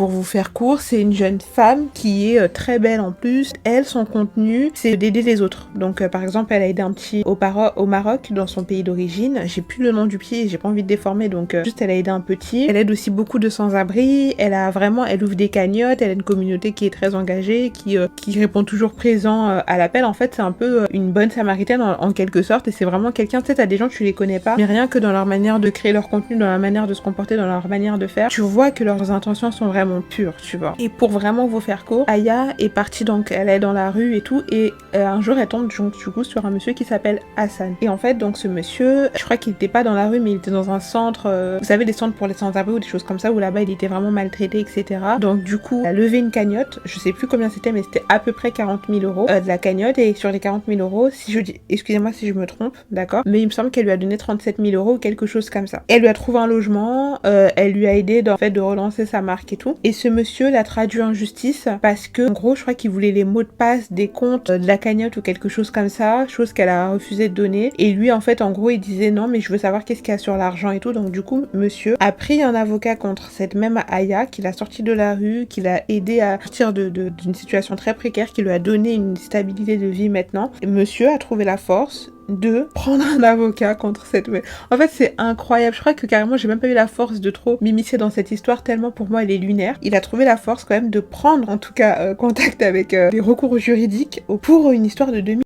Pour vous faire court, c'est une jeune femme qui est très belle en plus. Elle, son contenu, c'est d'aider les autres. Donc par exemple, elle a aidé un petit au Maroc, dans son pays d'origine. J'ai plus le nom du pied, j'ai pas envie de déformer, donc juste elle a aidé un petit. Elle aide aussi beaucoup de sans-abri. Elle ouvre des cagnottes. Elle a une communauté qui est très engagée, qui répond toujours présent à l'appel. En fait, c'est un peu une bonne samaritaine en quelque sorte. Et c'est vraiment quelqu'un, tu sais, t'as des gens tu les connais pas, mais rien que dans leur manière de créer leur contenu, dans la manière de se comporter, dans leur manière de faire, tu vois que leurs intentions sont vraiment pure, tu vois. Et pour vraiment vous faire court, Aya est partie, donc elle est dans la rue et tout, et un jour elle tombe donc, du coup sur un monsieur qui s'appelle Hassan. Et en fait donc ce monsieur, je crois qu'il était pas dans la rue mais il était dans un centre, vous savez, des centres pour les sans-abri ou des choses comme ça, où là-bas il était vraiment maltraité, etc. Donc du coup, il a levé une cagnotte, je sais plus combien c'était, mais c'était à peu près 40 000 euros de la cagnotte, et sur les 40 000 euros, si je dis, excusez-moi si je me trompe, d'accord, mais il me semble qu'elle lui a donné 37 000 euros ou quelque chose comme ça. Elle lui a trouvé un logement, elle lui a aidé dans le fait de relancer sa marque et tout. Et ce monsieur l'a traduit en justice parce que, en gros, je crois qu'il voulait les mots de passe des comptes de la cagnotte ou quelque chose comme ça, chose qu'elle a refusé de donner. Et lui, en fait, en gros, il disait non, mais je veux savoir qu'est-ce qu'il y a sur l'argent et tout. Donc, du coup, monsieur a pris un avocat contre cette même Aya, qui l'a sorti de la rue, qui l'a aidé à sortir d'une situation très précaire, qui lui a donné une stabilité de vie maintenant. Et monsieur a trouvé la force de prendre un avocat contre cette... En fait, c'est incroyable. Je crois que carrément, j'ai même pas eu la force de trop m'immiscer dans cette histoire, tellement pour moi, elle est lunaire. Il a trouvé la force quand même de prendre, en tout cas, contact avec des recours juridiques pour une histoire de 2000.